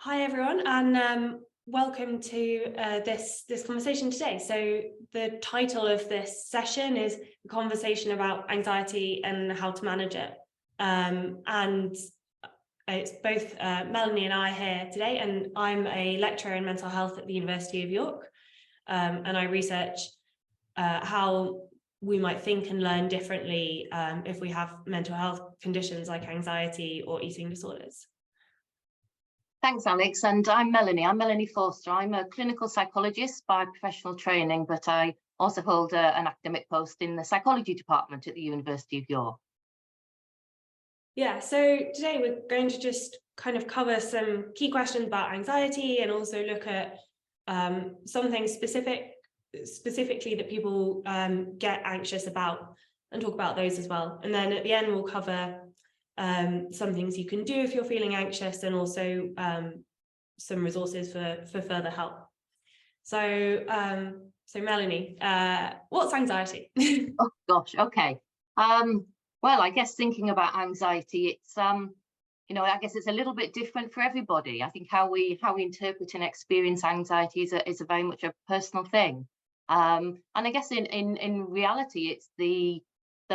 Hi everyone, and welcome to this conversation today. So the title of this session is a conversation about anxiety and how to manage it. And it's both Melanie and I here today, and I'm a lecturer in mental health at the University of York, and I research how we might think and learn differently if we have mental health conditions like anxiety or eating disorders. Thanks, Alex. And I'm Melanie. I'm Melanie Forster. I'm a clinical psychologist by professional training, but I also hold an academic post in the psychology department at the University of York. Yeah, so today we're going to just kind of cover some key questions about anxiety and also look at something specifically that people get anxious about and talk about those as well. And then at the end, we'll cover some things you can do if you're feeling anxious, and also some resources for further help. So, Melanie, what's anxiety? Oh gosh, okay. Well, I guess thinking about anxiety, it's I guess it's a little bit different for everybody. I think how we interpret and experience anxiety is a very much a personal thing. And I guess in reality, it's the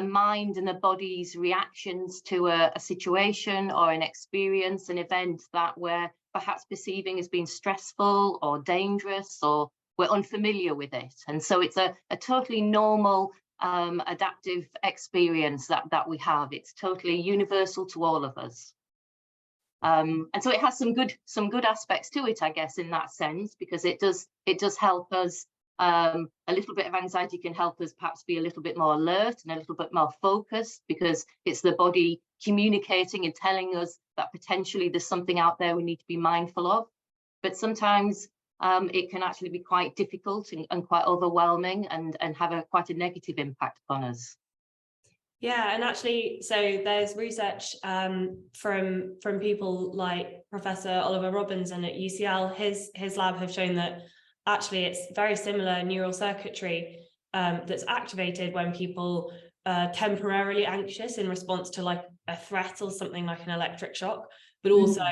mind and the body's reactions to a situation or an experience, an event that we're perhaps perceiving as being stressful or dangerous, or we're unfamiliar with it. And so it's a totally normal adaptive experience that we have. It's totally universal to all of us. And so it has some good aspects to it, I guess, in that sense, because it does help us. A little bit of anxiety can help us perhaps be a little bit more alert and a little bit more focused, because it's the body communicating and telling us that potentially there's something out there we need to be mindful of. But sometimes it can actually be quite difficult and quite overwhelming and have quite a negative impact upon us. Yeah, and actually, so there's research from people like Professor Oliver Robinson at UCL. His lab have shown that actually it's very similar neural circuitry that's activated when people are temporarily anxious in response to like a threat or something like an electric shock, but also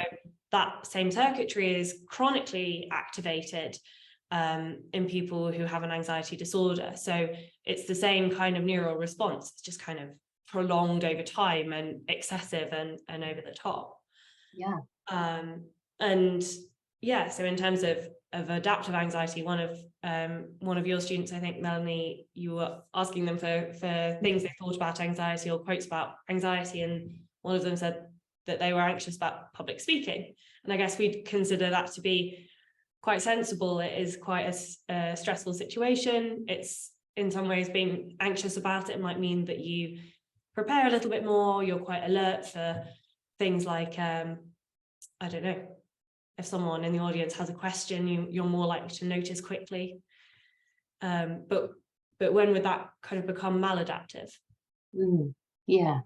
that same circuitry is chronically activated in people who have an anxiety disorder. So it's the same kind of neural response. It's just kind of prolonged over time and excessive and over the top. Yeah. And yeah, so in terms of adaptive anxiety, one of your students, I think, Melanie, you were asking them for things they thought about anxiety or quotes about anxiety, and one of them said that they were anxious about public speaking. And I guess we'd consider that to be quite sensible. It is quite a stressful situation. It's in some ways being anxious about it might mean that you prepare a little bit more, you're quite alert for things like, I don't know, if someone in the audience has a question, you're more likely to notice quickly. But when would that kind of become maladaptive? Yeah.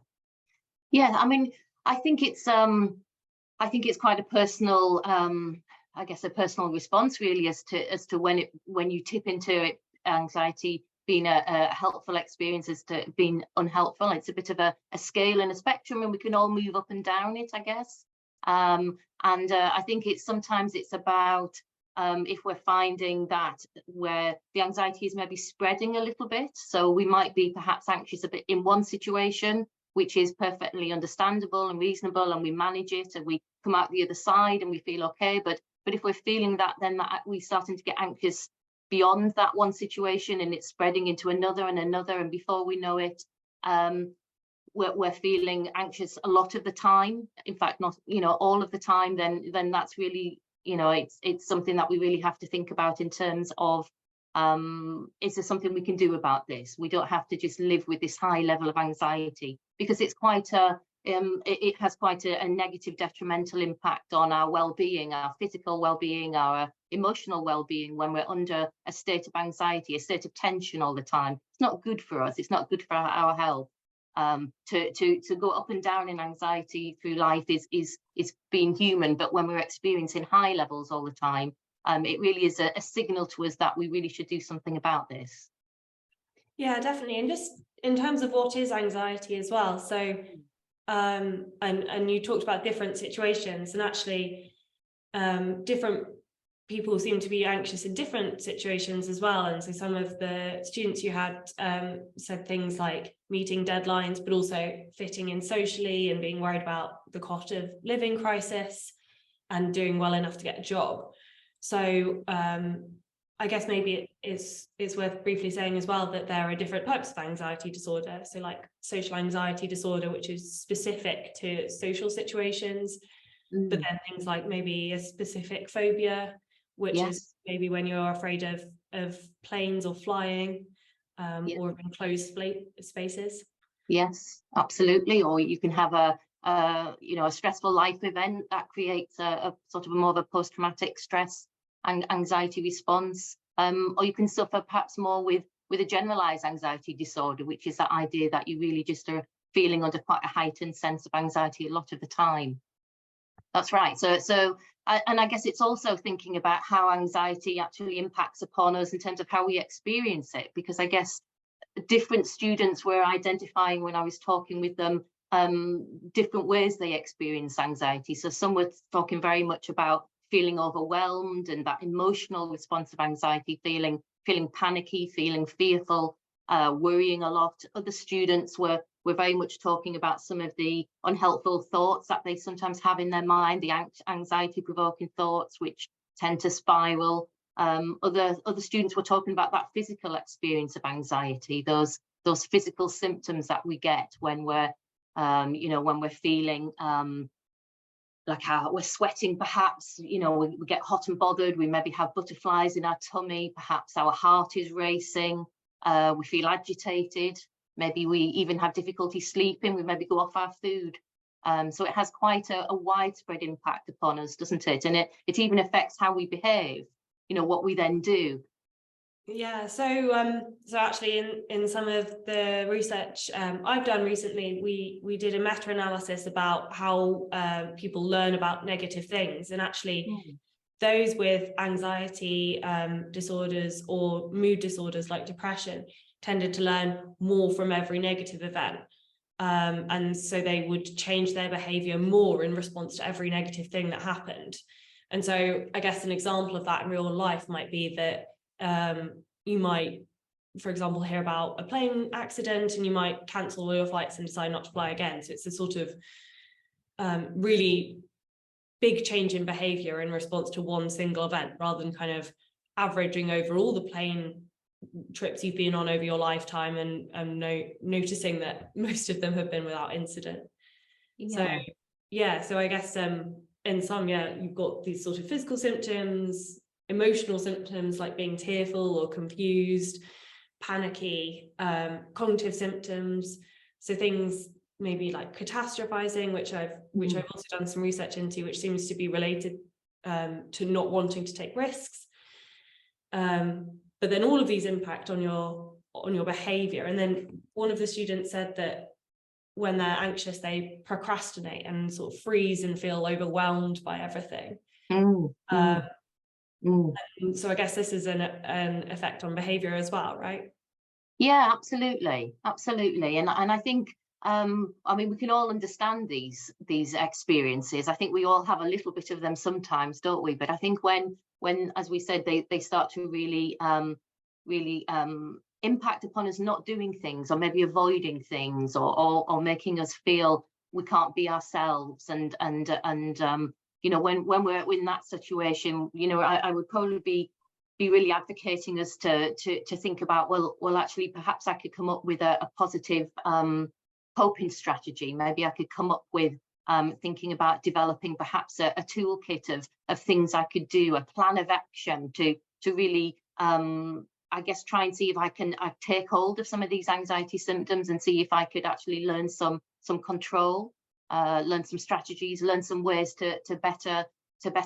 I mean, I think it's quite a personal, I guess, a personal response really as to when you tip into it, anxiety being a helpful experience as to being unhelpful. It's a bit of a scale and a spectrum, and we can all move up and down it, I guess. And I think sometimes it's about if we're finding that where the anxiety is maybe spreading a little bit. So we might be perhaps anxious a bit in one situation, which is perfectly understandable and reasonable, and we manage it and we come out the other side and we feel okay. But if we're feeling that, then we're starting to get anxious beyond that one situation, and it's spreading into another and another, and before we know it, we're feeling anxious a lot of the time. In fact, not all of the time. Then that's really it's something that we really have to think about in terms of is there something we can do about this? We don't have to just live with this high level of anxiety, because it's quite it has quite a negative detrimental impact on our well-being, our physical well-being, our emotional well-being, when we're under a state of anxiety, a state of tension all the time. It's not good for us. It's not good for our health. To go up and down in anxiety through life is being human, but when we're experiencing high levels all the time, it really is a signal to us that we really should do something about this. Yeah, definitely. And just in terms of what is anxiety as well. So and you talked about different situations, and actually different people seem to be anxious in different situations as well. And so some of the students you had said things like meeting deadlines, but also fitting in socially and being worried about the cost of living crisis and doing well enough to get a job. So I guess maybe it's worth briefly saying as well that there are different types of anxiety disorder. So like social anxiety disorder, which is specific to social situations, but then things like maybe a specific phobia, which is maybe when you're afraid of planes or flying, or of enclosed spaces. Yes, absolutely. Or you can have a stressful life event that creates a sort of more of a post-traumatic stress and anxiety response. Or you can suffer perhaps more with a generalized anxiety disorder, which is that idea that you really just are feeling under quite a heightened sense of anxiety a lot of the time. That's right. So and I guess it's also thinking about how anxiety actually impacts upon us in terms of how we experience it, because I guess different students were identifying when I was talking with them different ways they experience anxiety. So some were talking very much about feeling overwhelmed and that emotional response of anxiety, feeling panicky, feeling fearful, worrying a lot. Other students were very much talking about some of the unhelpful thoughts that they sometimes have in their mind, the anxiety-provoking thoughts, which tend to spiral. Other students were talking about that physical experience of anxiety, those physical symptoms that we get when we're, when we're feeling like we're sweating, perhaps, we get hot and bothered, we maybe have butterflies in our tummy, perhaps our heart is racing, we feel agitated, maybe we even have difficulty sleeping, we maybe go off our food. So it has quite a widespread impact upon us, doesn't it? And it even affects how we behave, what we then do. Yeah, so actually in some of the research I've done recently, we did a meta-analysis about how people learn about negative things, and actually those with anxiety disorders or mood disorders like depression tended to learn more from every negative event, and so they would change their behavior more in response to every negative thing that happened. And so I guess an example of that in real life might be that you might, for example, hear about a plane accident and you might cancel all your flights and decide not to fly again. So it's a sort of really big change in behavior in response to one single event, rather than kind of averaging over all the plane trips you've been on over your lifetime and noticing that most of them have been without incident. So I guess in some, you've got these sort of physical symptoms, emotional symptoms like being tearful or confused, panicky, cognitive symptoms, so things maybe like catastrophizing, which I've also done some research into, which seems to be related to not wanting to take risks. But then all of these impact on your behavior. And then one of the students said that when they're anxious, they procrastinate and sort of freeze and feel overwhelmed by everything. So I guess this is an effect on behavior as well, right? Yeah, absolutely. And I think we can all understand these experiences. I think we all have a little bit of them sometimes, don't we? But I think when as we said, they start to really impact upon us not doing things, or maybe avoiding things, or making us feel we can't be ourselves, and when we're in that situation, I would probably be really advocating us to think about, well actually perhaps I could come up with a positive coping strategy. Maybe I could come up with thinking about developing perhaps a toolkit of things I could do, a plan of action to really I guess try and see if I take hold of some of these anxiety symptoms and see if I could actually learn some control, learn some strategies, learn some ways to better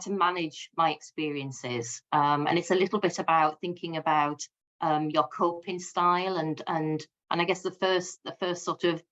manage my experiences. And it's a little bit about thinking about your coping style, and I guess the first sort of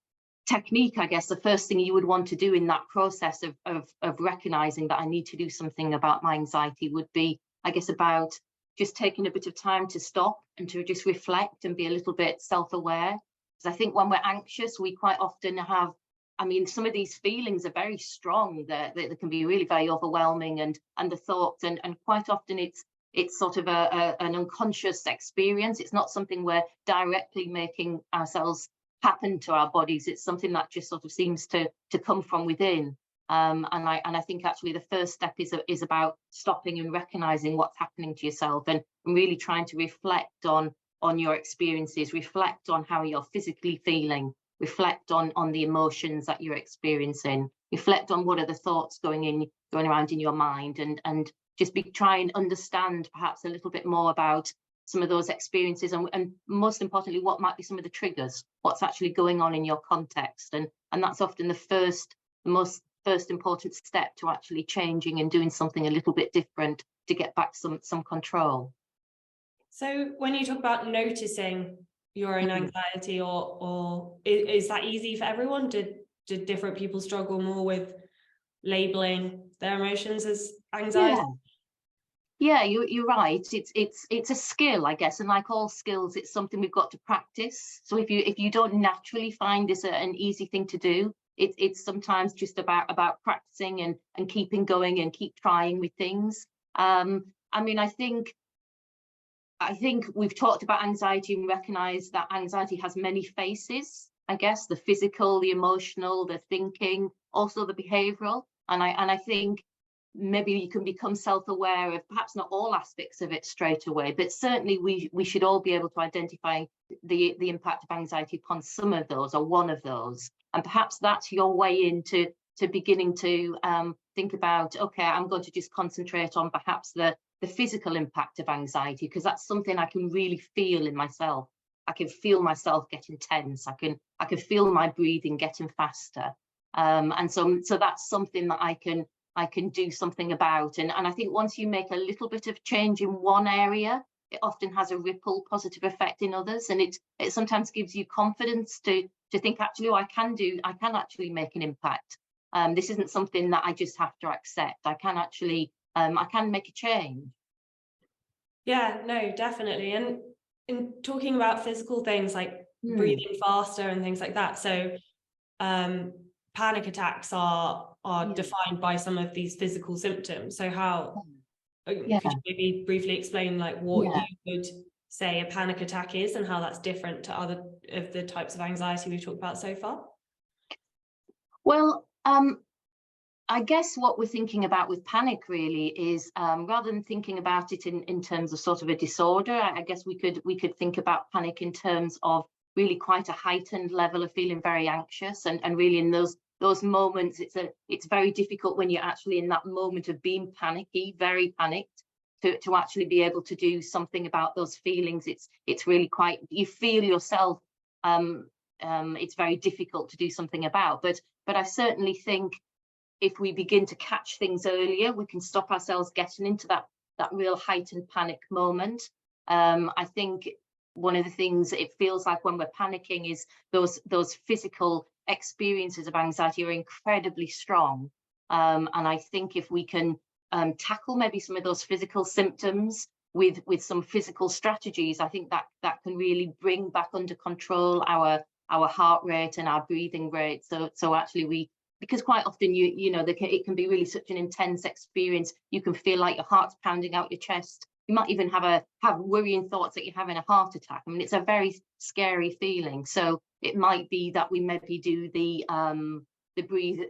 technique, I guess the first thing you would want to do in that process of recognizing that I need to do something about my anxiety would be, I guess, about just taking a bit of time to stop and to just reflect and be a little bit self-aware. Because I think when we're anxious, we quite often have I mean, some of these feelings are very strong. They can be really very overwhelming, and the thoughts, and quite often it's sort of an unconscious experience. It's not something we're directly making ourselves happen to our bodies. It's something that just sort of seems to come from within. And I think actually the first step is about stopping and recognizing what's happening to yourself, and really trying to reflect on your experiences, reflect on how you're physically feeling, reflect on the emotions that you're experiencing, reflect on what are the thoughts going around in your mind, and just try and understand perhaps a little bit more about some of those experiences, and most importantly, what might be some of the triggers, what's actually going on in your context. And that's often the most important step to actually changing and doing something a little bit different to get back some control. So when you talk about noticing your own anxiety, or is that easy for everyone? Did different people struggle more with labeling their emotions as anxiety? Yeah, you're right. It's a skill, I guess, and like all skills, it's something we've got to practice. So if you don't naturally find this an easy thing to do, it's sometimes just about practicing and keeping going and keep trying with things. I mean, I think we've talked about anxiety and recognize that anxiety has many faces, I guess, the physical, the emotional, the thinking, also the behavioral. And I think maybe you can become self-aware of perhaps not all aspects of it straight away, but certainly we should all be able to identify the impact of anxiety upon some of those, or one of those. And perhaps that's your way into beginning to think about, okay, I'm going to just concentrate on perhaps the physical impact of anxiety, because that's something I can really feel in myself. I can feel myself getting tense. I can feel my breathing getting faster. And so that's something that I can do something about. And I think once you make a little bit of change in one area, it often has a ripple positive effect in others. And it sometimes gives you confidence to think, actually, oh, I can actually make an impact. This isn't something that I just have to accept. I can actually, I can make a change. Yeah, no, definitely. And in talking about physical things like breathing faster and things like that. So panic attacks are defined by some of these physical symptoms. So how could you maybe briefly explain like what you would say a panic attack is, and how that's different to other of the types of anxiety we've talked about so far? Well, I guess what we're thinking about with panic really is, rather than thinking about it in terms of sort of a disorder, I guess we could think about panic in terms of really quite a heightened level of feeling very anxious, and really in those moments, it's very difficult when you're actually in that moment of being panicky, very panicked, to actually be able to do something about those feelings. It's really quite, you feel yourself, it's very difficult to do something about. But I certainly think if we begin to catch things earlier, we can stop ourselves getting into that real heightened panic moment. I think one of the things it feels like when we're panicking is those physical experiences of anxiety are incredibly strong. And I think if we can tackle maybe some of those physical symptoms with some physical strategies, I think that can really bring back under control our heart rate and our breathing rate. So actually because quite often you know it can be really such an intense experience. You can feel like your heart's pounding out your chest. You might even have worrying thoughts that you're having a heart attack. I mean, it's a very scary feeling. So it might be that we maybe do the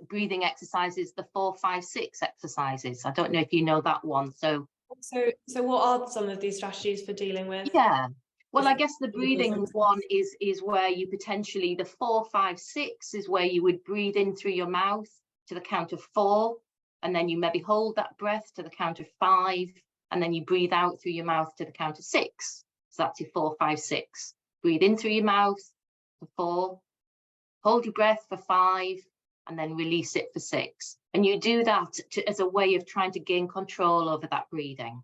breathing exercises, the 4-5-6 exercises. I don't know if you know that one. So what are some of these strategies for dealing with? Yeah. Well, I guess the breathing one is where you potentially, the 4-5-6 is where you would breathe in through your mouth to the count of 4, and then you maybe hold that breath to the count of 5, and then you breathe out through your mouth to the count of 6. So that's your 4-5-6. Breathe in through your mouth for 4, hold your breath for 5, and then release it for 6. And you do that as a way of trying to gain control over that breathing.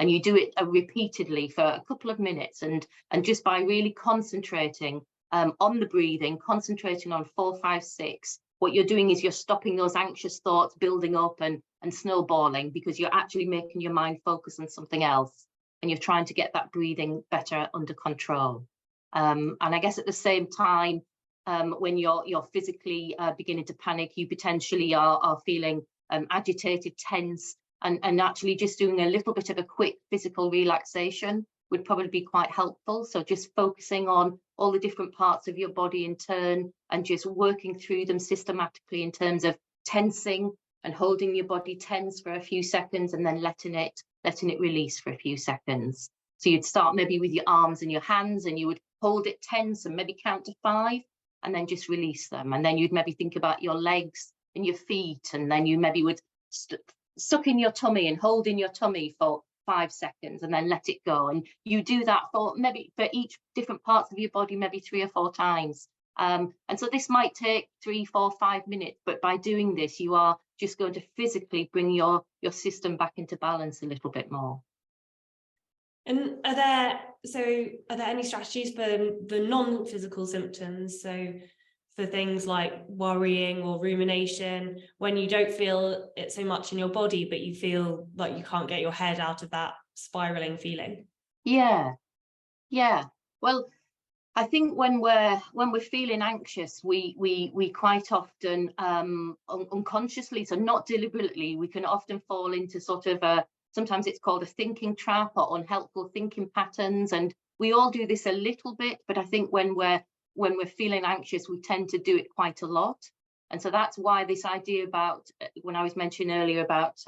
And you do it repeatedly for a couple of minutes, and just by really concentrating on the breathing, concentrating on 4-5-6, what you're doing is you're stopping those anxious thoughts building up and snowballing, because you're actually making your mind focus on something else, and you're trying to get that breathing better under control. And I guess at the same time, when you're physically beginning to panic, you potentially are feeling agitated, tense, and actually just doing a little bit of a quick physical relaxation would probably be quite helpful. So just focusing on all the different parts of your body in turn and just working through them systematically in terms of tensing and holding your body tense for a few seconds and then letting it release for a few seconds. So you'd start maybe with your arms and your hands, and you would hold it tense and maybe count to 5 and then just release them. And then you'd maybe think about your legs and your feet, and then you maybe would suck in your tummy and hold in your tummy for 5 seconds and then let it go. And you do that for maybe for each different parts of your body, maybe 3 or 4 times. And so this might take 3, 4, 5 minutes, but by doing this, you are just going to physically bring your system back into balance a little bit more. And are there any strategies for the non-physical symptoms? So for things like worrying or rumination, when you don't feel it so much in your body, but you feel like you can't get your head out of that spiraling feeling? Yeah. Well, I think when we're feeling anxious, we quite often unconsciously, so not deliberately, we can often fall into sort of sometimes it's called a thinking trap or unhelpful thinking patterns, and we all do this a little bit. But I think when we're feeling anxious, we tend to do it quite a lot. And so that's why this idea about when I was mentioning earlier about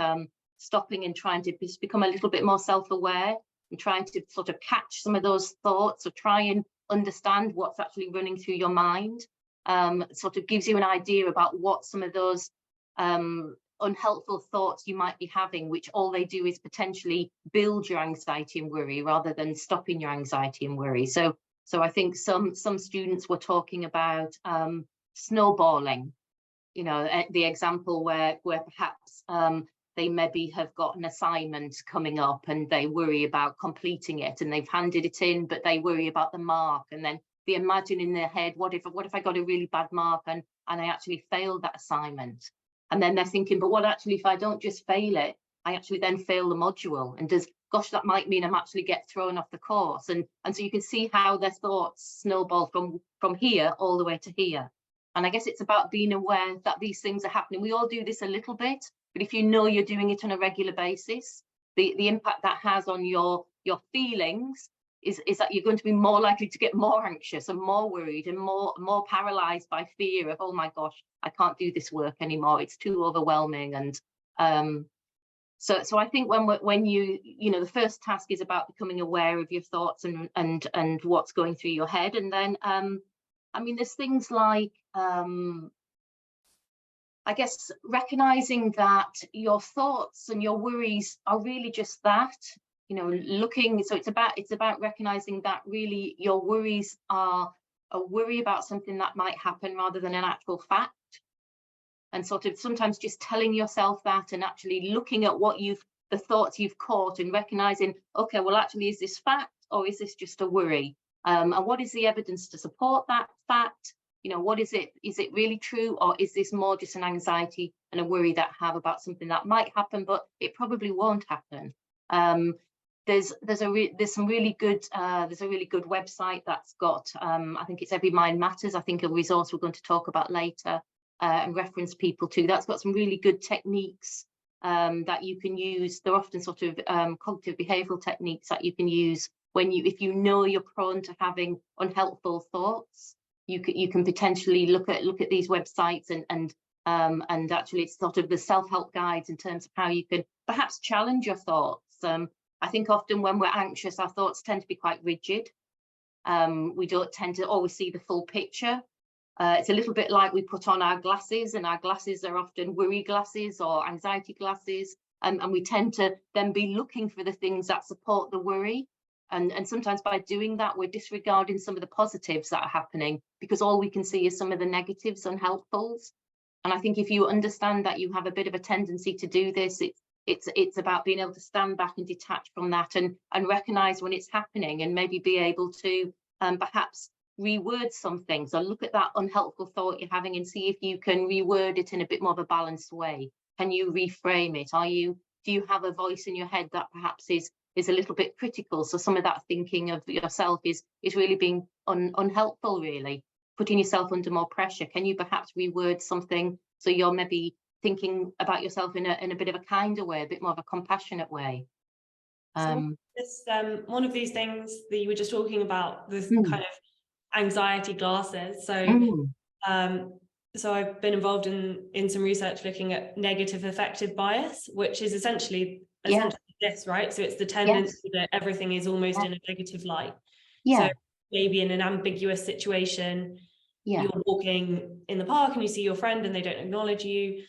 stopping and trying to become a little bit more self-aware and trying to sort of catch some of those thoughts or try and understand what's actually running through your mind, sort of gives you an idea about what some of those unhelpful thoughts you might be having, which all they do is potentially build your anxiety and worry rather than stopping your anxiety and worry. So I think some students were talking about snowballing, you know, the example where perhaps they maybe have got an assignment coming up and they worry about completing it, and they've handed it in, but they worry about the mark, and then they imagine in their head, what if I got a really bad mark and I actually failed that assignment? And then they're thinking, but what actually if I don't just fail it, I actually then fail the module, and gosh, that might mean I'm actually get thrown off the course. And so you can see how their thoughts snowball from here all the way to here. And I guess it's about being aware that these things are happening. We all do this a little bit, but if you know you're doing it on a regular basis, the impact that has on your feelings is that you're going to be more likely to get more anxious and more worried and more paralyzed by fear of, oh my gosh, I can't do this work anymore, it's too overwhelming. And so I think when you know, the first task is about becoming aware of your thoughts and what's going through your head. And then I mean, there's things like I guess recognizing that your thoughts and your worries are really just that, you know, so it's about recognizing that really your worries are a worry about something that might happen rather than an actual fact. And sort of sometimes just telling yourself that and actually looking at the thoughts you've caught and recognizing, okay, well, actually, is this fact or is this just a worry? And what is the evidence to support that fact? You know, what is it? Is it really true, or is this more just an anxiety and a worry that I have about something that might happen, but it probably won't happen? There's a really good website that's got I think it's Every Mind Matters. I think a resource we're going to talk about later and reference people to. That's got some really good techniques that you can use. They're often sort of cognitive behavioral techniques that you can use if you know you're prone to having unhelpful thoughts. You can potentially look at these websites and actually it's sort of the self-help guides in terms of how you can perhaps challenge your thoughts. I think often when we're anxious, our thoughts tend to be quite rigid. We don't tend to always see the full picture. It's a little bit like we put on our glasses, and our glasses are often worry glasses or anxiety glasses, and we tend to then be looking for the things that support the worry. And sometimes by doing that, we're disregarding some of the positives that are happening because all we can see is some of the negatives, unhelpfuls. And I think if you understand that you have a bit of a tendency to do this, it's about being able to stand back and detach from that and recognize when it's happening, and maybe be able to perhaps reword some things, or look at that unhelpful thought you're having and see if you can reword it in a bit more of a balanced way. Can you reframe it? Do you have a voice in your head that perhaps is a little bit critical? So some of that thinking of yourself is really being unhelpful, really. putting yourself under more pressure? Can you perhaps reword something so you're maybe thinking about yourself in a bit of a kinder way, a bit more of a compassionate way? So this one of these things that you were just talking about, this kind of anxiety glasses. Mm. So I've been involved in some research looking at negative affective bias, which is essentially this, right? So it's the tendency that everything is almost in a negative light. So maybe in an ambiguous situation, you're walking in the park and you see your friend and they don't acknowledge you.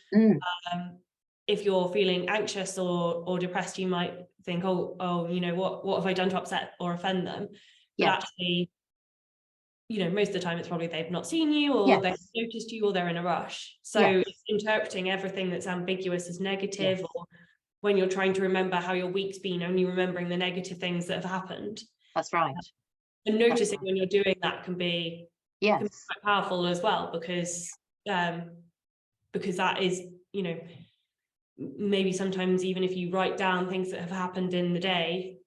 If you're feeling anxious or depressed, you might think, oh, you know, what have I done to upset or offend them? But actually, you know, most of the time it's probably they've not seen you, or they've noticed you, or they're in a rush. So it's interpreting everything that's ambiguous as negative, or when you're trying to remember how your week's been, only remembering the negative things that have happened. That's right. And noticing when you're doing that can be quite powerful as well, because that is, you know, maybe sometimes even if you write down things that have happened in the day,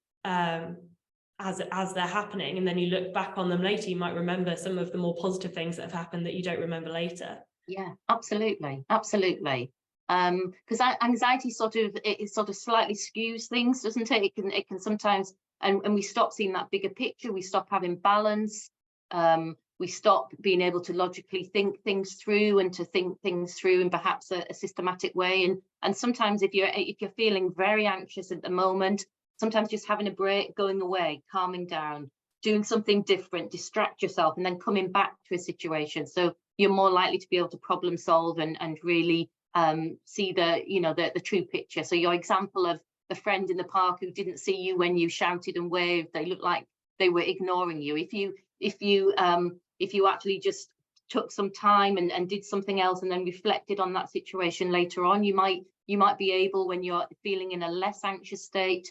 as they're happening, and then you look back on them later, you might remember some of the more positive things that have happened that you don't remember later. Yeah, absolutely. Because anxiety sort of slightly skews things, doesn't it? It can sometimes, and we stop seeing that bigger picture, we stop having balance, we stop being able to logically think things through and to think things through in perhaps a systematic way. And sometimes if you're feeling very anxious at the moment, sometimes just having a break, going away, calming down, doing something different, distract yourself, and then coming back to a situation. So you're more likely to be able to problem solve and really see the true picture. So your example of the friend in the park who didn't see you when you shouted and waved, they looked like they were ignoring you. If you actually just took some time and did something else and then reflected on that situation later on, you might be able, when you're feeling in a less anxious state,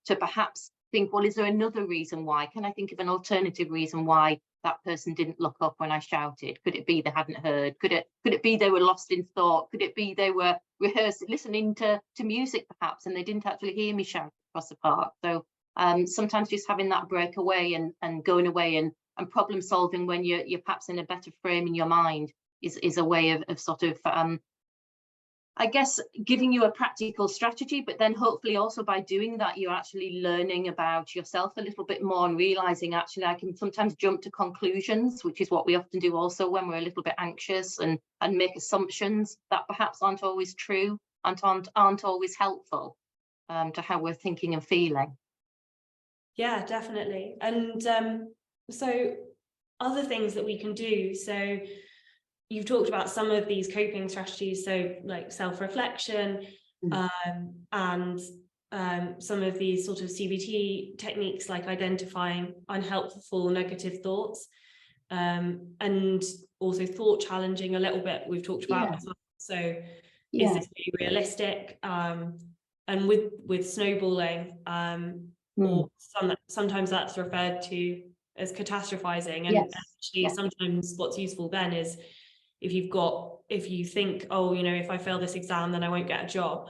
to perhaps think, well, is there another reason why? Can I think of an alternative reason why that person didn't look up when I shouted? Could it be they hadn't heard? Could it be they were lost in thought? Could it be they were listening to music perhaps, and they didn't actually hear me shout across the park? So sometimes just having that break away and going away and problem solving when you're perhaps in a better frame in your mind is a way of sort of I guess giving you a practical strategy, but then hopefully also by doing that, you're actually learning about yourself a little bit more and realizing actually I can sometimes jump to conclusions, which is what we often do also when we're a little bit anxious, and make assumptions that perhaps aren't always true and aren't always helpful to how we're thinking and feeling. Yeah, definitely. And so other things that we can do, so you've talked about some of these coping strategies, so like self-reflection, and some of these sort of CBT techniques, like identifying unhelpful negative thoughts, and also thought challenging a little bit, we've talked about as well. So is this really realistic? And with snowballing, or sometimes that's referred to as catastrophizing, and actually sometimes what's useful then is if you think, oh, you know, if I fail this exam then I won't get a job,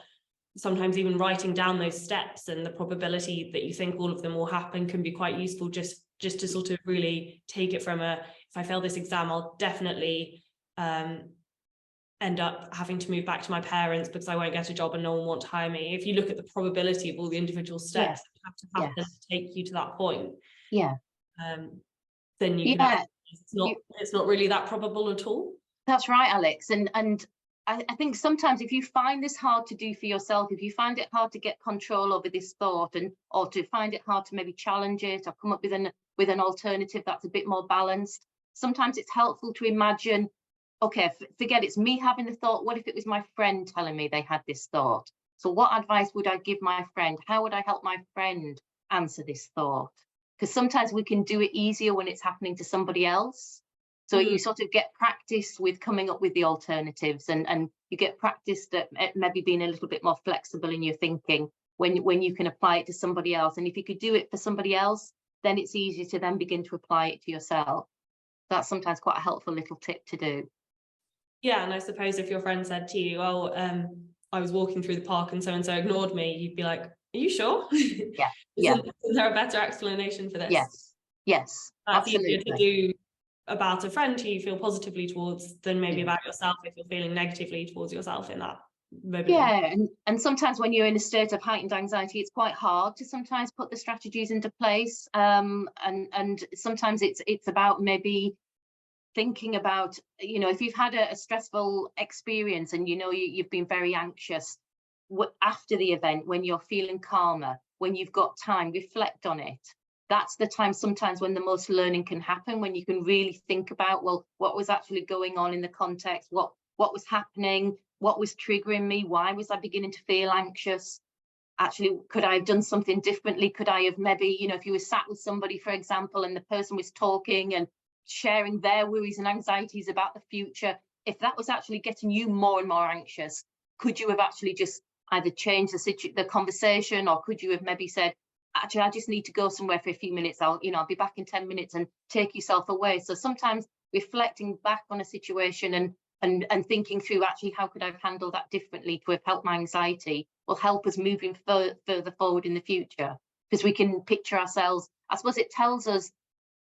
sometimes even writing down those steps and the probability that you think all of them will happen can be quite useful, just to sort of really take it from if I fail this exam I'll definitely end up having to move back to my parents because I won't get a job and no one will want to hire me. If you look at the probability of all the individual steps that have to happen to take you to that point, then you can it's not really that probable at all. That's right, Alex. And I think sometimes if you find this hard to do for yourself, if you find it hard to get control over this thought, or to find it hard to maybe challenge it or come up with an alternative that's a bit more balanced, sometimes it's helpful to imagine, okay, forget it's me having the thought. What if it was my friend telling me they had this thought? So what advice would I give my friend? How would I help my friend answer this thought? Because sometimes we can do it easier when it's happening to somebody else. So you sort of get practice with coming up with the alternatives, and you get practice at maybe being a little bit more flexible in your thinking when you can apply it to somebody else. And if you could do it for somebody else, then it's easier to then begin to apply it to yourself. That's sometimes quite a helpful little tip to do. Yeah, and I suppose if your friend said to you, oh, I was walking through the park and so ignored me, you'd be like, are you sure? Isn't there a better explanation for this? Yes, absolutely. Easier to do about a friend who you feel positively towards than maybe about yourself if you're feeling negatively towards yourself in that moment. Yeah, and sometimes when you're in a state of heightened anxiety, it's quite hard to sometimes put the strategies into place. And sometimes it's about maybe thinking about, if you've had a stressful experience and you've been very anxious, after the event, when you're feeling calmer, when you've got time, reflect on it. That's the time sometimes when the most learning can happen, when you can really think about, well, what was actually going on in the context, what was happening, what was triggering me, why was I beginning to feel anxious? Actually, could I have done something differently? Could I have maybe, if you were sat with somebody, for example, and the person was talking and sharing their worries and anxieties about the future, if that was actually getting you more and more anxious, could you have actually just either changed the conversation, or could you have maybe said, actually, I just need to go somewhere for a few minutes, I'll be back in 10 minutes, and take yourself away? So sometimes reflecting back on a situation and thinking through, actually, how could I have handled that differently to have helped my anxiety, will help us moving further forward in the future, because we can picture ourselves. I suppose it tells us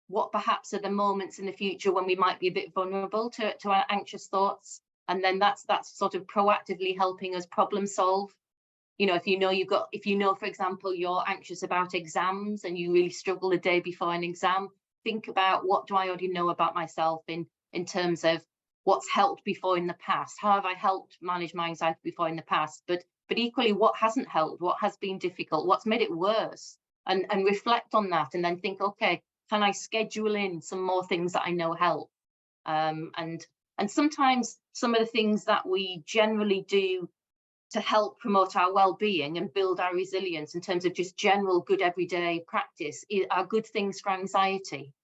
what perhaps are the moments in the future when we might be a bit vulnerable to our anxious thoughts, and then that's sort of proactively helping us problem solve. If you know, for example, you're anxious about exams and you really struggle the day before an exam, think about, what do I already know about myself in terms of what's helped before in the past? How have I helped manage my anxiety before in the past? But equally, what hasn't helped? What has been difficult? What's made it worse? And reflect on that, and then think, okay, can I schedule in some more things that I know help? And sometimes some of the things that we generally do to help promote our well-being and build our resilience in terms of just general good everyday practice are good things for anxiety.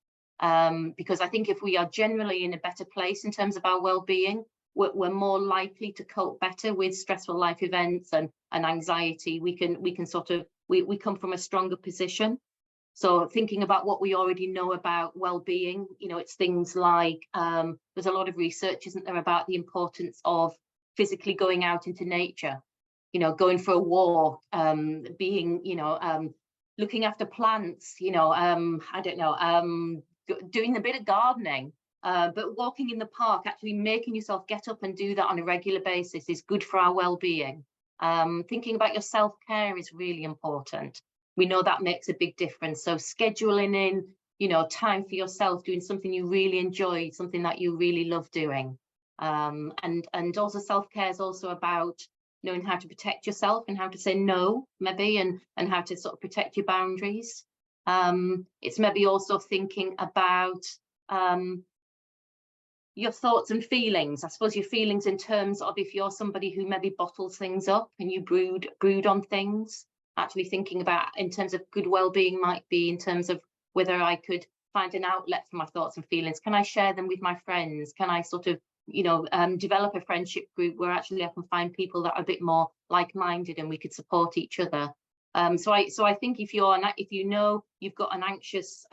Because I think if we are generally in a better place in terms of our well-being, we're more likely to cope better with stressful life events and anxiety. We can sort of, we come from a stronger position. So thinking about what we already know about well-being, it's things like, there's a lot of research, isn't there, about the importance of physically going out into nature, going for a walk, being, looking after plants, I don't know, doing a bit of gardening, but walking in the park, actually making yourself get up and do that on a regular basis is good for our well-being. Thinking about your self-care is really important. We know that makes a big difference. So scheduling in, time for yourself, doing something you really enjoy, something that you really love doing. And also self-care is also about knowing how to protect yourself and how to say no, maybe, and how to sort of protect your boundaries. It's maybe also thinking about your thoughts and feelings. I suppose your feelings in terms of, if you're somebody who maybe bottles things up and you brood on things, actually thinking about, in terms of good well-being, might be in terms of whether I could find an outlet for my thoughts and feelings. Can I share them with my friends? Can I sort of, develop a friendship group where actually I can find people that are a bit more like-minded and we could support each other? So I think if you've got an anxious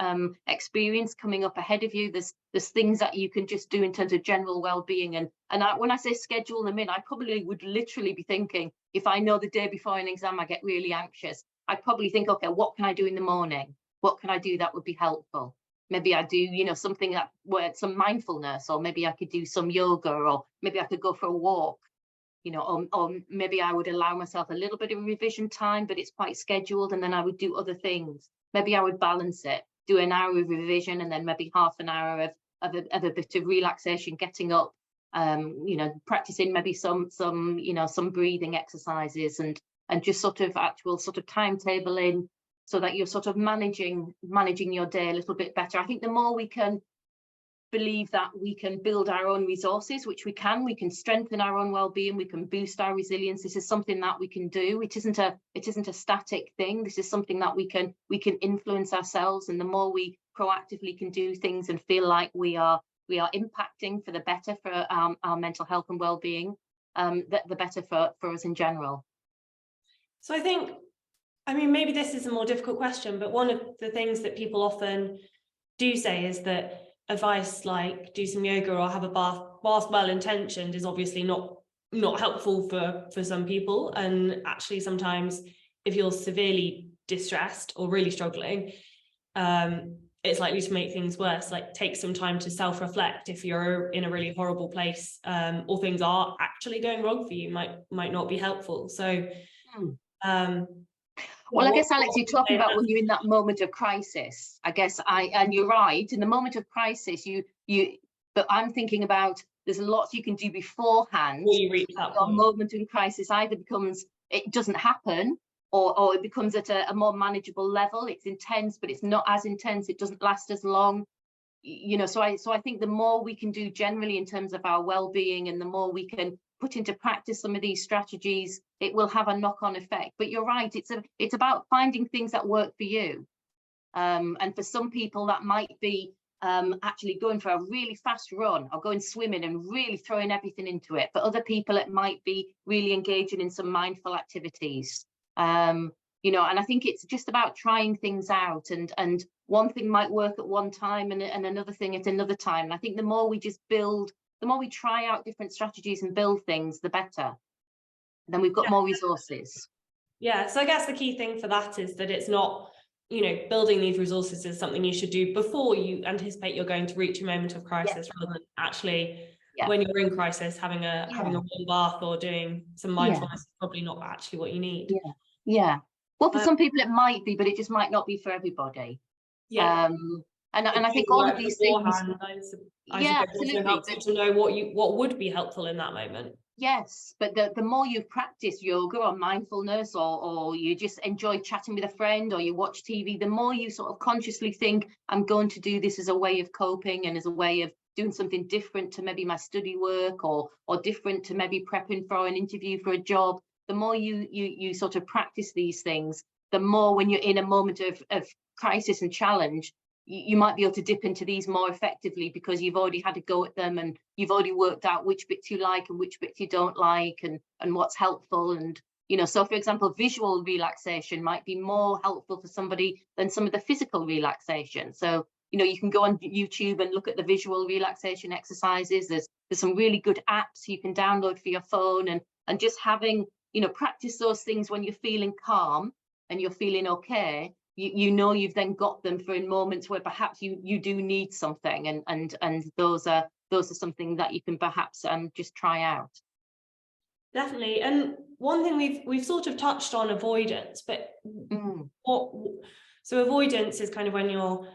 experience coming up ahead of you, there's things that you can just do in terms of general well-being. And when I say schedule them in, I probably would literally be thinking, if I know the day before an exam I get really anxious, I'd probably think, okay, what can I do in the morning? What can I do that would be helpful? Maybe I do, something that where some mindfulness, or maybe I could do some yoga, or maybe I could go for a walk. Or maybe I would allow myself a little bit of revision time, but it's quite scheduled, and then I would do other things. Maybe I would balance it, do an hour of revision, and then maybe half an hour of a bit of relaxation, getting up, practicing maybe some breathing exercises, and just sort of actual sort of timetable in, so that you're sort of managing your day a little bit better. I think the more we can believe that we can build our own resources, which we can strengthen our own well-being, we can boost our resilience. This is something that we can do. It isn't a static thing. This is something that we can influence ourselves, and the more we proactively can do things and feel like we are impacting for the better for our mental health and well-being, the better for us in general. So I think, maybe this is a more difficult question, but one of the things that people often do say is that advice like do some yoga or have a bath, whilst well intentioned, is obviously not helpful for some people. And actually sometimes if you're severely distressed or really struggling, it's likely to make things worse. Like, take some time to self-reflect if you're in a really horrible place, or things are actually going wrong for you, might not be helpful. So well, I what, guess, Alex, you're talking about when you're in that moment of crisis. I guess and you're right, in the moment of crisis, but I'm thinking about, there's lots you can do beforehand. before you reach that Your point. moment in crisis either becomes, it doesn't happen, or it becomes at a more manageable level. It's intense, but it's not as intense. It doesn't last as long. You know, so I think the more we can do generally in terms of our well-being, and the more we can put into practice some of these strategies, it will have a knock-on effect. But you're right, it's about finding things that work for you. And for some people that might be actually going for a really fast run, or going swimming and really throwing everything into it. For other people, it might be really engaging in some mindful activities. You know, and I think it's just about trying things out, and one thing might work at one time and another thing at another time. And I think the more we just build, the more we try out different strategies and build things, the better. Then we've got more resources. Yeah, so I guess the key thing for that is that it's not, you know, building these resources is something you should do before you anticipate you're going to reach a moment of crisis, rather than actually when you're in crisis, having a warm bath or doing some mindfulness is probably not actually what you need. Well, for some people it might be, but it just might not be for everybody. And I think all of these things, absolutely, helps to know what would be helpful in that moment. Yes, but the more you practice yoga or mindfulness, or you just enjoy chatting with a friend, or you watch TV, the more you sort of consciously think, I'm going to do this as a way of coping, and as a way of doing something different to maybe my study work, or different to maybe prepping for an interview for a job. The more you sort of practice these things, the more, when you're in a moment of crisis and challenge, you might be able to dip into these more effectively, because you've already had a go at them, and you've already worked out which bits you like and which bits you don't like, and what's helpful. And, you know, so for example, visual relaxation might be more helpful for somebody than some of the physical relaxation. So, you know, you can go on YouTube and look at the visual relaxation exercises. There's some really good apps you can download for your phone, and just having, you know, practice those things when you're feeling calm and you're feeling okay. You know, you've then got them for in moments where perhaps you do need something, and those are something that you can perhaps just try out. Definitely. And one thing we've sort of touched on avoidance, but so avoidance is kind of when you're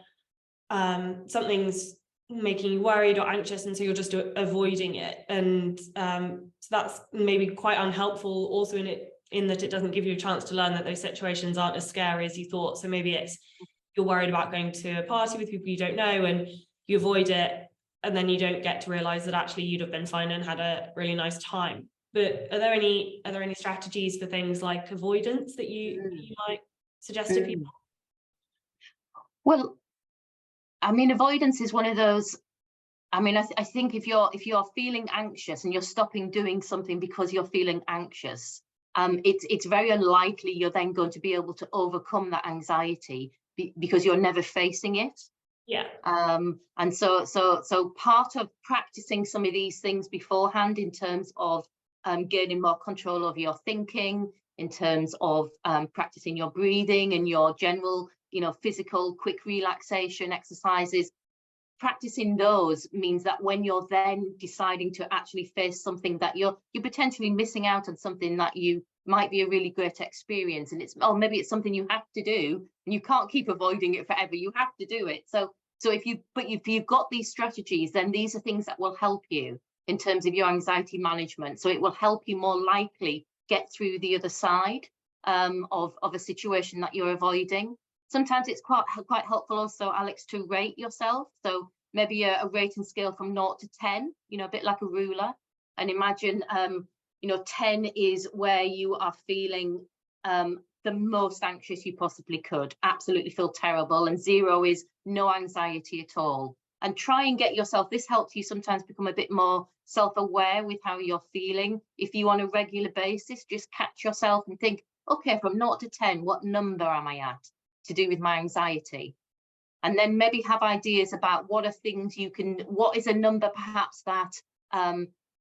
something's making you worried or anxious, and so you're just avoiding it, and so that's maybe quite unhelpful also in that it doesn't give you a chance to learn that those situations aren't as scary as you thought. So maybe it's, you're worried about going to a party with people you don't know, and you avoid it, and then you don't get to realize that actually you'd have been fine and had a really nice time. But are there any strategies for things like avoidance that you might suggest to people? Well, I mean, avoidance is one of those. I mean, I think if you're feeling anxious and you're stopping doing something because you're feeling anxious, it's very unlikely you're then going to be able to overcome that anxiety, because you're never facing it. And so part of practicing some of these things beforehand, in terms of gaining more control over your thinking, in terms of practicing your breathing and your general, you know, physical quick relaxation exercises, practicing those means that when you're then deciding to actually face something that you're potentially missing out on, something that you might be a really great experience, and maybe it's something you have to do and you can't keep avoiding it forever, you have to do it. So if you've got these strategies, then these are things that will help you in terms of your anxiety management. So it will help you more likely get through the other side of a situation that you're avoiding. Sometimes it's quite helpful also, Alex, to rate yourself. So maybe a rating scale from 0 to 10, you know, a bit like a ruler. And imagine, 10 is where you are feeling the most anxious you possibly could, absolutely feel terrible. And 0 is no anxiety at all. And try and get yourself, this helps you sometimes become a bit more self-aware with how you're feeling. If you on a regular basis just catch yourself and think, okay, from 0 to 10, what number am I at to do with my anxiety? And then maybe have ideas about what are things what is a number perhaps that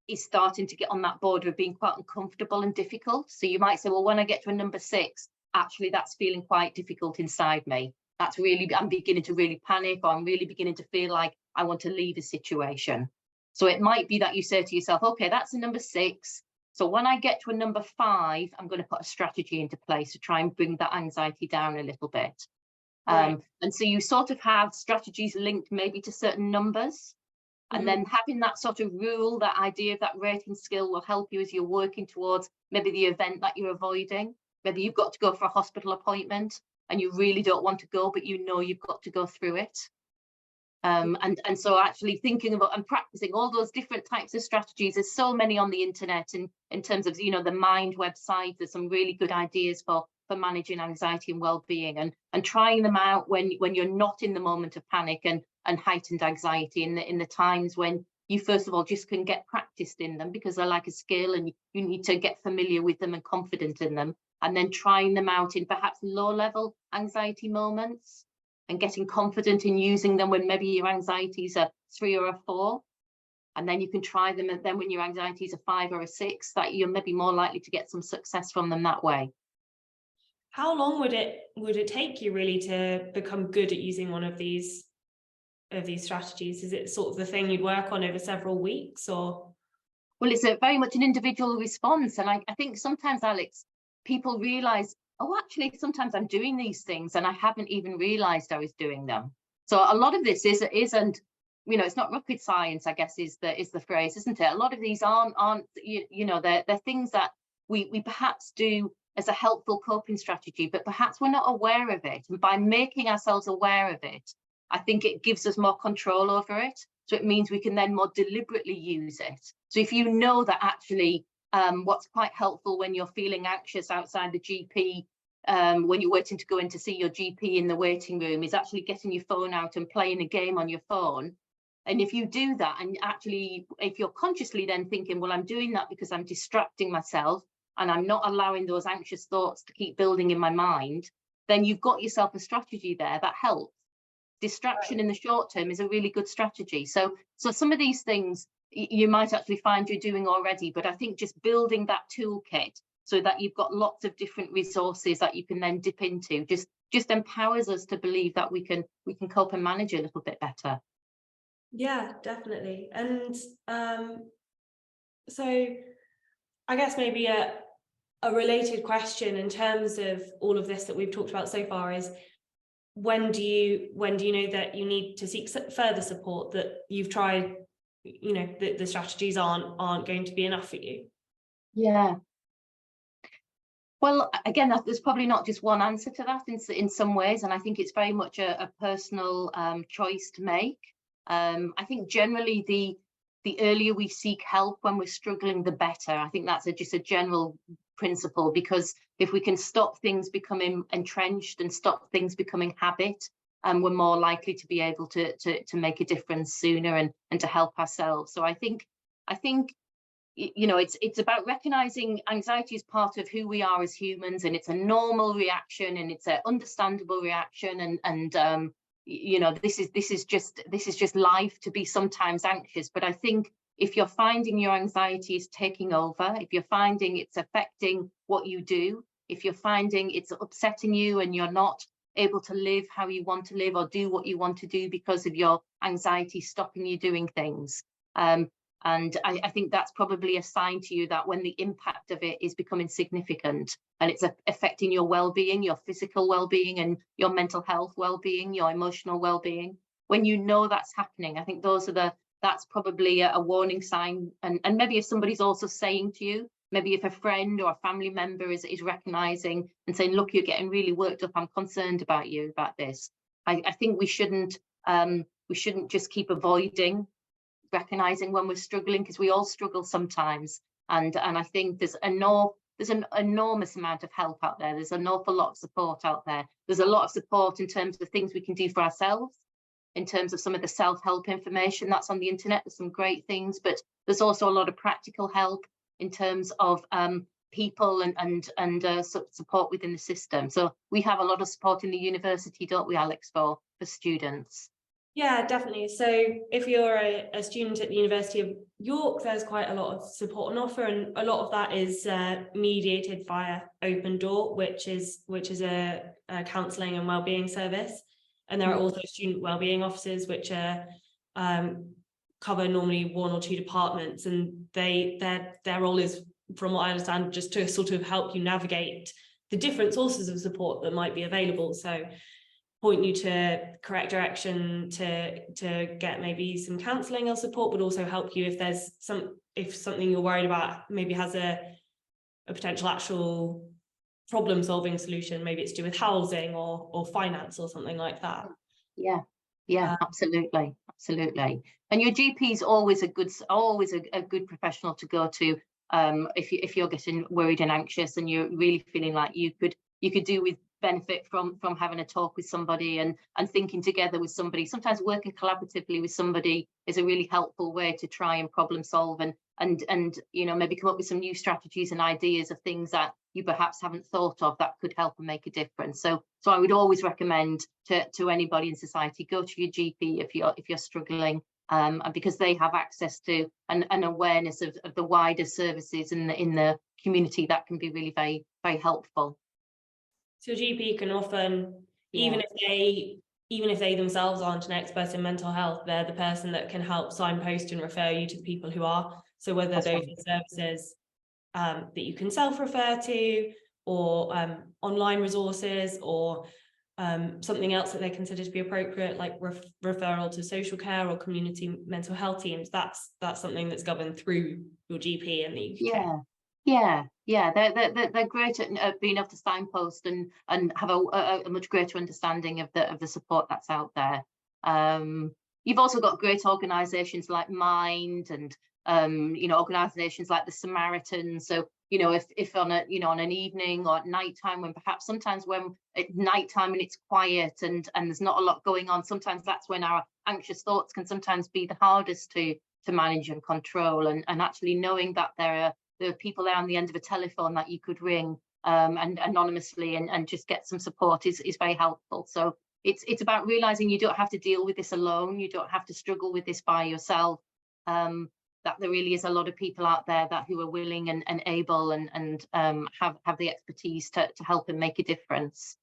is starting to get on that border of being quite uncomfortable and difficult. So you might say, well, when I get to a number 6, actually that's feeling quite difficult inside me. I'm beginning to really panic, or I'm really beginning to feel like I want to leave a situation. So it might be that you say to yourself, okay, that's a number 6. So when I get to a number 5, I'm going to put a strategy into place to try and bring that anxiety down a little bit. Right. And so you sort of have strategies linked maybe to certain numbers. And then having that sort of rule, that idea of that rating skill will help you as you're working towards maybe the event that you're avoiding. Maybe you've got to go for a hospital appointment and you really don't want to go, but you know you've got to go through it. And so actually thinking about and practicing all those different types of strategies, there's so many on the internet, and in terms of, you know, the Mind website, there's some really good ideas for managing anxiety and well-being, and trying them out when you're not in the moment of panic and heightened anxiety, in the times when you first of all just can get practiced in them, because they're like a skill and you need to get familiar with them and confident in them, and then trying them out in perhaps low-level anxiety moments and getting confident in using them when maybe your anxiety is a 3 or a 4. And then you can try them, and then when your anxiety is a 5 or a 6, that you're maybe more likely to get some success from them that way. How long would it take you really to become good at using one of these strategies? Is it sort of the thing you'd work on over several weeks, or? Well, it's a very much an individual response. And I think sometimes, Alex, people realize, oh, actually, sometimes I'm doing these things and I haven't even realized I was doing them. So a lot of this isn't, you know, it's not rocket science, I guess, is the phrase, isn't it? A lot of these aren't you know, they're things that we perhaps do as a helpful coping strategy, but perhaps we're not aware of it. And by making ourselves aware of it, I think it gives us more control over it. So it means we can then more deliberately use it. So if you know that actually what's quite helpful when you're feeling anxious outside the GP, when you're waiting to go in to see your GP in the waiting room, is actually getting your phone out and playing a game on your phone. And if you do that, and actually, if you're consciously then thinking, well, I'm doing that because I'm distracting myself and I'm not allowing those anxious thoughts to keep building in my mind, then you've got yourself a strategy there that helps. Distraction in the short term is a really good strategy. So some of these things you might actually find you're doing already, but I think just building that toolkit so that you've got lots of different resources that you can then dip into just empowers us to believe that we can cope and manage a little bit better. Yeah, definitely. And so I guess maybe a related question in terms of all of this that we've talked about so far is, when do you know that you need to seek further support, that you've tried, you know, that the strategies aren't going to be enough for you? Yeah. Well, again, there's probably not just one answer to that in some ways, and I think it's very much a personal choice to make. I think generally the earlier we seek help when we're struggling, the better. I think that's just a general principle, because if we can stop things becoming entrenched and stop things becoming habit, we're more likely to be able to make a difference sooner and to help ourselves. So I think you know, it's about recognizing anxiety as part of who we are as humans, and it's a normal reaction and it's an understandable reaction, and you know, this is just life, to be sometimes anxious. But I think if you're finding your anxiety is taking over, if you're finding it's affecting what you do, if you're finding it's upsetting you and you're not able to live how you want to live or do what you want to do because of your anxiety stopping you doing things, and I think that's probably a sign to you that when the impact of it is becoming significant and it's affecting your well-being, your physical well-being and your mental health well-being, your emotional well-being, when you know that's happening, I think that's probably a warning sign. And maybe if somebody's also saying to you, maybe if a friend or a family member is recognizing and saying, look, you're getting really worked up, I'm concerned about you about this, I think we shouldn't just keep avoiding recognizing when we're struggling, because we all struggle sometimes, and I think there's an enormous amount of help out there. There's an awful lot of support out there. There's a lot of support in terms of things we can do for ourselves, in terms of some of the self-help information that's on the internet. There's some great things, but there's also a lot of practical help in terms of people and support within the system. So we have a lot of support in the university, don't we, Alex, for students? Yeah, definitely. So if you're a student at the University of York, there's quite a lot of support on offer, and a lot of that is mediated via Open Door, which is a counselling and wellbeing service. And there are also student wellbeing officers, which are cover normally 1 or 2 departments, and their role is, from what I understand, just to sort of help you navigate the different sources of support that might be available. So point you to correct direction, to get maybe some counselling or support, but also help you if there's something you're worried about maybe has a potential actual problem solving solution. Maybe it's to do with housing or finance or something like that. Yeah, absolutely. And your GP is always a good professional to go to if you're getting worried and anxious, and you're really feeling like you could do with benefit from having a talk with somebody and thinking together with somebody. Sometimes working collaboratively with somebody is a really helpful way to try and problem solve and maybe come up with some new strategies and ideas of things that you perhaps haven't thought of that could help and make a difference. So I would always recommend to anybody in society, go to your GP if you're struggling, and because they have access to an awareness of the wider services in the community, that can be really very, very helpful. So GP can often, even if they themselves aren't an expert in mental health, they're the person that can help signpost and refer you to the people who are. So whether those are services that you can self-refer to, or online resources, or something else that they consider to be appropriate, like referral to social care or community mental health teams, that's something that's governed through your GP in the UK. Yeah, they're great at being able to signpost and have a much greater understanding of the support that's out there. You've also got great organisations like Mind and organisations like the Samaritans. So if on an evening or at night time, when perhaps sometimes when at night time and it's quiet and there's not a lot going on, sometimes that's when our anxious thoughts can sometimes be the hardest to manage and control, and actually knowing that there are people there on the end of a telephone that you could ring and anonymously and just get some support is very helpful. So it's about realizing you don't have to deal with this alone. You don't have to struggle with this by yourself. That there really is a lot of people out there who are willing and able and have the expertise to help and make a difference.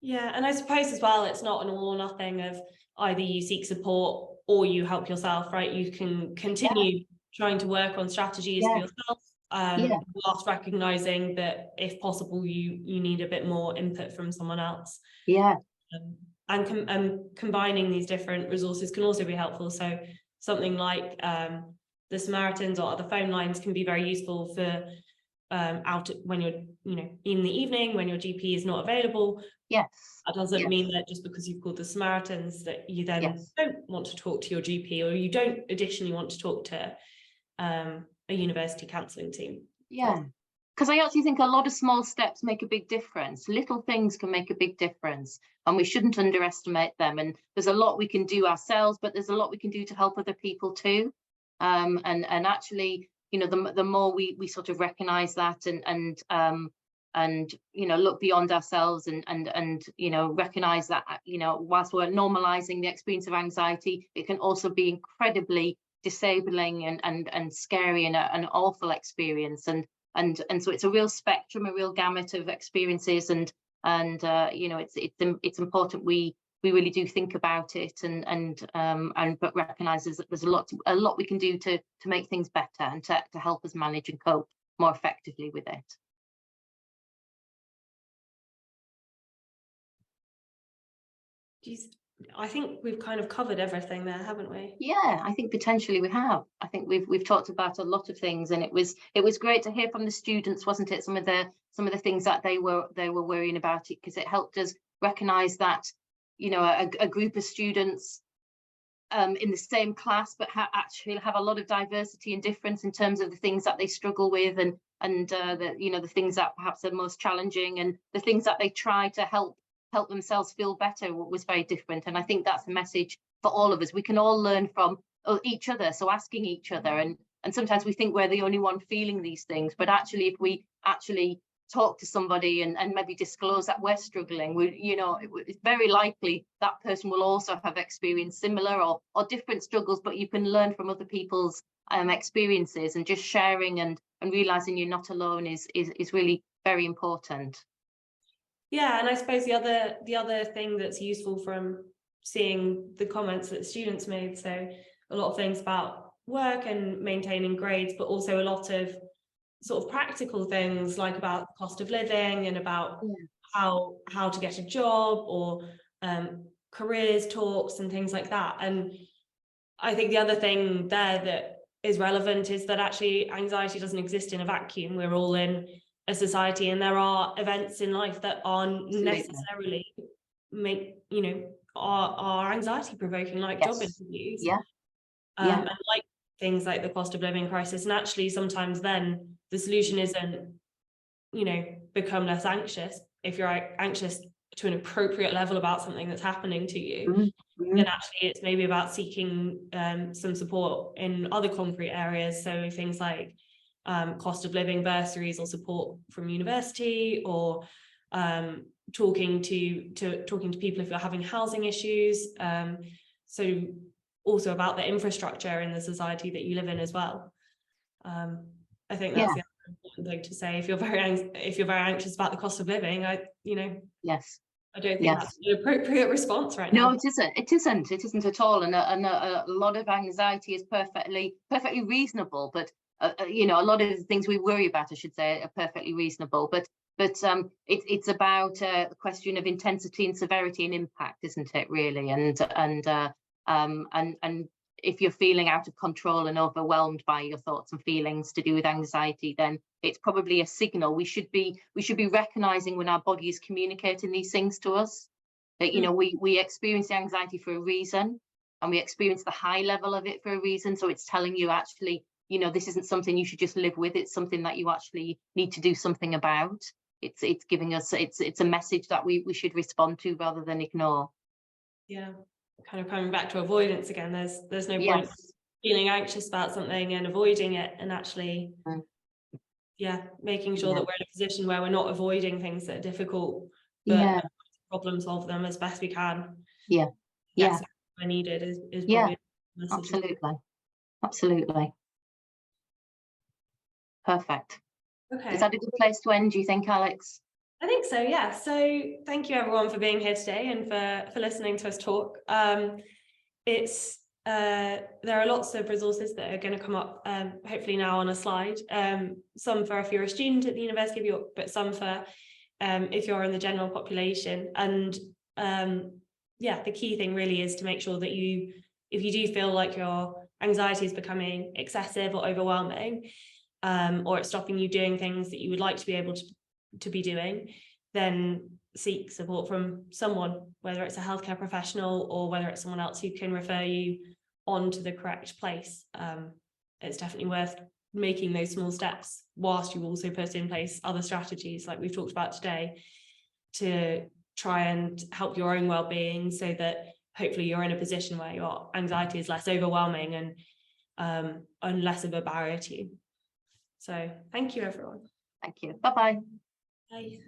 Yeah, and I suppose as well, it's not an all or nothing of either you seek support or you help yourself, right? You can continue trying to work on strategies for yourself, whilst recognizing that if possible, you need a bit more input from someone else. And combining these different resources can also be helpful. So something like the Samaritans or other phone lines can be very useful for out when you're in the evening when your GP is not available. That doesn't mean that just because you've called the Samaritans that you then don't want to talk to your GP, or you don't additionally want to talk to a university counselling team. Because I actually think a lot of small steps make a big difference. Little things can make a big difference, and we shouldn't underestimate them. And there's a lot we can do ourselves, but there's a lot we can do to help other people too. And actually, the more we sort of recognise that and look beyond ourselves and recognise that whilst we're normalising the experience of anxiety, it can also be incredibly disabling and scary and an awful experience. And so it's a real spectrum, a real gamut of experiences, and it's important we really do think about it but recognise that there's a lot we can do to make things better and to help us manage and cope more effectively with it. I think we've kind of covered everything there, haven't we? Yeah, I think potentially we have. I think we've talked about a lot of things, and it was great to hear from the students, wasn't it? Some of the things that they were worrying about, it because it helped us recognise that a group of students in the same class but actually have a lot of diversity and difference in terms of the things that they struggle with and the things that perhaps are most challenging, and the things that they try to help themselves feel better was very different. And I think that's the message for all of us. We can all learn from each other, so asking each other, and sometimes we think we're the only one feeling these things, but actually if we actually talk to somebody and maybe disclose that we're struggling, it's very likely that person will also have experienced similar or different struggles, but you can learn from other people's experiences, and just sharing and realizing you're not alone is really very important. Yeah, and I suppose the other thing that's useful from seeing the comments that students made, so a lot of things about work and maintaining grades, but also a lot of sort of practical things like about the cost of living and about how to get a job, or careers talks and things like that. And I think the other thing there that is relevant is that actually anxiety doesn't exist in a vacuum. We're all in a society, and there are events in life that aren't necessarily are anxiety provoking, like job interviews, and like things like the cost of living crisis. And actually sometimes then the solution isn't become less anxious. If you're anxious to an appropriate level about something that's happening to you, then actually it's maybe about seeking some support in other concrete areas. So things like cost of living bursaries or support from university, or talking to people if you're having housing issues. So also about the infrastructure in the society that you live in as well. I think that's the other important thing to say. If you're very anxious about the cost of living, I don't think that's an appropriate response right now. No, it isn't. It isn't at all. And a lot of anxiety is perfectly reasonable. But a lot of the things we worry about, I should say, are perfectly reasonable. But it's about a question of intensity and severity and impact, isn't it? Really, and if you're feeling out of control and overwhelmed by your thoughts and feelings to do with anxiety, then it's probably a signal. We should be recognizing when our body is communicating these things to us, that we experience the anxiety for a reason, and we experience the high level of it for a reason. So it's telling you, actually, this isn't something you should just live with. It's something that you actually need to do something about. It's giving us, it's a message that we should respond to rather than ignore. Yeah, kind of coming back to avoidance again. There's no point feeling anxious about something and avoiding it, and actually making sure that we're in a position where we're not avoiding things that are difficult, but problem solve them as best we can. When needed is probably absolutely perfect. Okay, is that a good place to end, do you think, Alex? I think so, yeah. So thank you everyone for being here today and for listening to us talk. There are lots of resources that are going to come up hopefully now on a slide, some for if you're a student at the University of York, but some for if you're in the general population. And the key thing really is to make sure that if you do feel like your anxiety is becoming excessive or overwhelming, or it's stopping you doing things that you would like to be able to be doing, then seek support from someone, whether it's a healthcare professional or whether it's someone else who can refer you on to the correct place. It's definitely worth making those small steps whilst you also put in place other strategies like we've talked about today to try and help your own well-being, so that hopefully you're in a position where your anxiety is less overwhelming and less of a barrier to you. So thank you everyone. Thank you. Bye-bye. Bye.